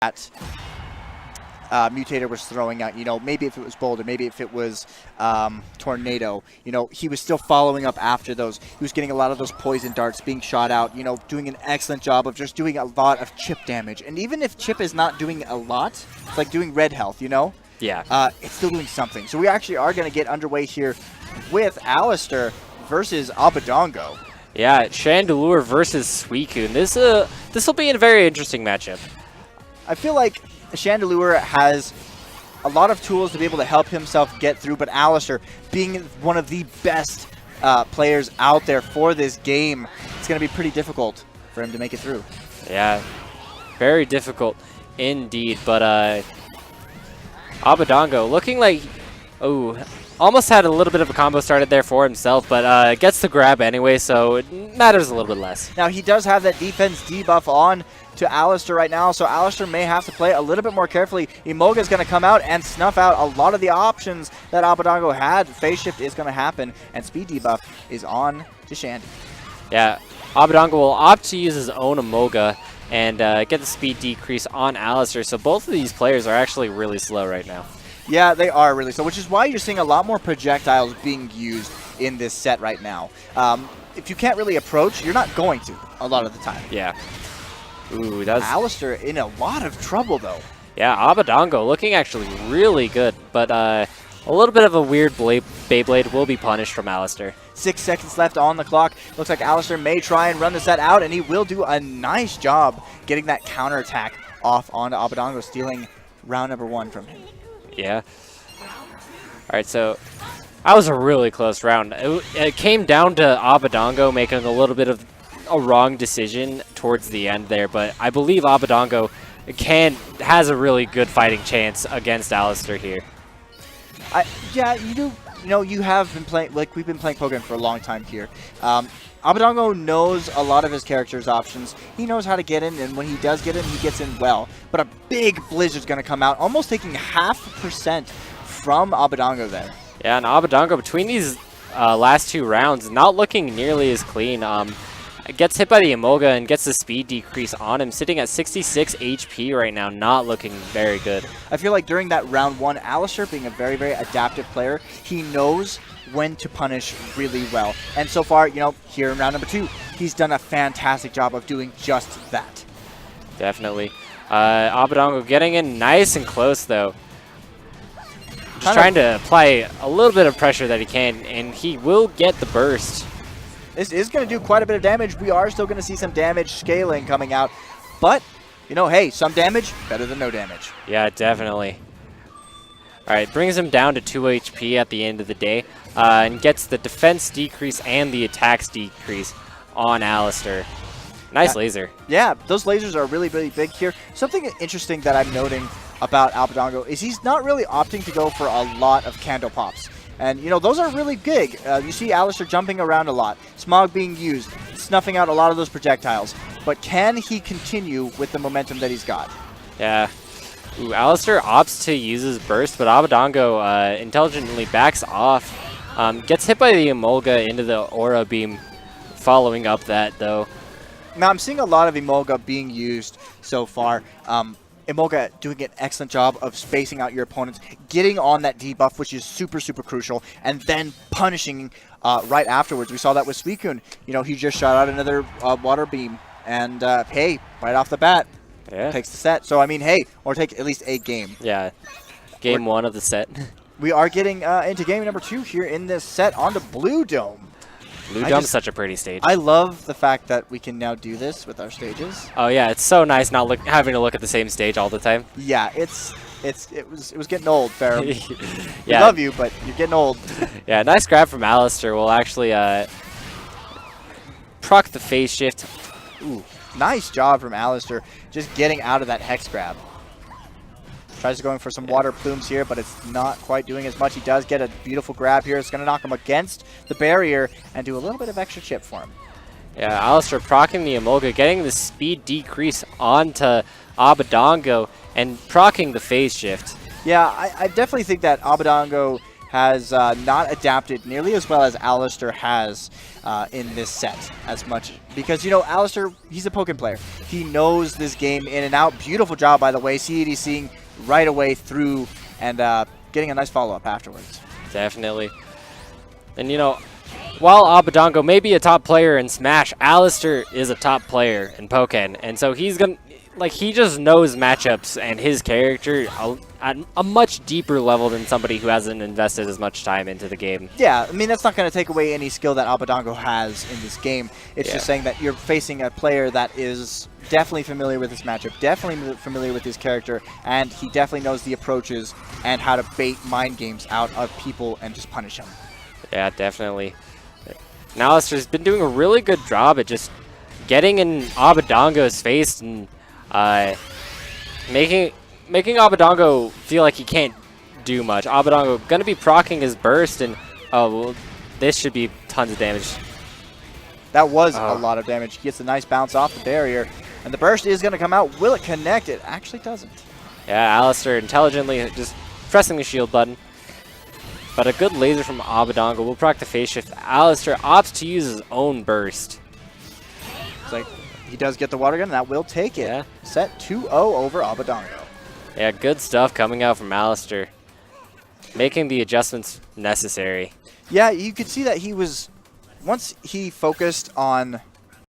that Mutator was throwing out, maybe if it was Boulder, maybe if it was Tornado, he was still following up after those. He was getting a lot of those poison darts being shot out, doing an excellent job of just doing a lot of chip damage. And even if chip is not doing a lot, it's like doing red health, Yeah. it's still doing something. So we actually are going to get underway here with Allister versus Abadango. Yeah, Chandelure versus Suicune. This will be a very interesting matchup. I feel like Chandelure has a lot of tools to be able to help himself get through, but Allister, being one of the best players out there for this game, it's going to be pretty difficult for him to make it through. Yeah, very difficult indeed, but Abadango looking like, almost had a little bit of a combo started there for himself, but gets the grab anyway, so it matters a little bit less. Now, he does have that defense debuff on to Allister right now, so Allister may have to play a little bit more carefully. Emoga is going to come out and snuff out a lot of the options that Abadango had. Phase shift is going to happen, and speed debuff is on to Shandy. Yeah, Abadango will opt to use his own Emoga and get the speed decrease on Allister, so both of these players are actually really slow right now. Yeah, they are really slow, which is why you're seeing a lot more projectiles being used in this set right now. If you can't really approach, you're not going to a lot of the time. Yeah. Ooh, that's Allister in a lot of trouble, though. Yeah, Abadango looking actually really good, but a little bit of a weird Beyblade will be punished from Allister. 6 seconds left on the clock. Looks like Allister may try and run the set out, and he will do a nice job getting that counterattack off onto Abadango, stealing round number 1 from him. Yeah. All right, so that was a really close round. It came down to Abadango making a little bit of a wrong decision towards the end there, but I believe Abadango has a really good fighting chance against Allister here. Yeah, you do. You have been playing, like we've been playing Pokkén for a long time here. Abadango knows a lot of his character's options. He knows how to get in, and when he does get in, he gets in well. But a big Blizzard's going to come out, almost taking 0.5% from Abadango there. Yeah, and Abadango, between these last 2 rounds, not looking nearly as clean. Gets hit by the Emoga and gets the speed decrease on him, sitting at 66 HP right now, not looking very good. I feel like during that round 1, Allister, being a very, very adaptive player, he knows when to punish really well. And so far, here in round number 2, he's done a fantastic job of doing just that. Definitely. Abadango getting in nice and close, though. Just trying to apply a little bit of pressure that he can, and he will get the burst. This is going to do quite a bit of damage. We are still going to see some damage scaling coming out. But, hey, some damage, better than no damage. Yeah, definitely. All right, brings him down to 2 HP at the end of the day, and gets the defense decrease and the attacks decrease on Allister. Nice laser. Yeah, those lasers are really, really big here. Something interesting that I'm noting about Abadango is he's not really opting to go for a lot of candle pops. And, those are really big. You see Allister jumping around a lot, Smog being used, snuffing out a lot of those projectiles. But can he continue with the momentum that he's got? Yeah. Ooh, Allister opts to use his burst, but Abadango intelligently backs off. Gets hit by the Emolga into the Aura Beam, following up that, though. Now, I'm seeing a lot of Emolga being used so far. Emolga doing an excellent job of spacing out your opponents, getting on that debuff, which is super, super crucial, and then punishing right afterwards. We saw that with Suicune. He just shot out another water beam, and hey, right off the bat, takes the set. So, I mean, hey, or take at least a game. Yeah, game 1 of the set. We are getting into game number 2 here in this set onto Blue Dome. Blue Dome's such a pretty stage. I love the fact that we can now do this with our stages. Oh yeah, it's so nice not having to look at the same stage all the time. Yeah, it was getting old, Ferrum. Yeah. We love you, but you're getting old. Yeah, nice grab from Allister. Will actually proc the phase shift. Ooh, nice job from Allister, just getting out of that hex grab. Tries to going for some water plumes here, but it's not quite doing as much. He does get a beautiful grab here. It's going to knock him against the barrier and do a little bit of extra chip for him. Yeah, Allister proccing the Emolga, getting the speed decrease onto Abadango, and proccing the phase shift. Yeah, I definitely think that Abadango has not adapted nearly as well as Allister has in this set as much. Because, you know, Allister, he's a Pokkén player. He knows this game in and out. Beautiful job, by the way, CEDCing right away through and getting a nice follow-up afterwards. Definitely. And, you know, while Abadango may be a top player in Smash, Allister is a top player in Pokkén. And so he's going to, like, he just knows matchups and his character at a much deeper level than somebody who hasn't invested as much time into the game. Yeah, I mean, that's not going to take away any skill that Abadango has in this game. It's just saying that you're facing a player that is definitely familiar with this matchup, definitely familiar with his character, and he definitely knows the approaches and how to bait mind games out of people and just punish them. Yeah, definitely. Now Allister's been doing a really good job at just getting in Abadango's face and making Abadango feel like he can't do much. Abadango gonna be proccing his burst, and well, this should be tons of damage. That was a lot of damage. He gets a nice bounce off the barrier, and the burst is gonna come out. Will it connect? It actually doesn't. Yeah, Allister intelligently just pressing the shield button. But a good laser from Abadango will proc the phase shift. Allister opts to use his own burst. It's like he does get the water gun, and that will take it. Yeah. Set 2-0 over Abadango. Yeah, good stuff coming out from Allister. Making the adjustments necessary. Yeah, you could see that he was, once he focused on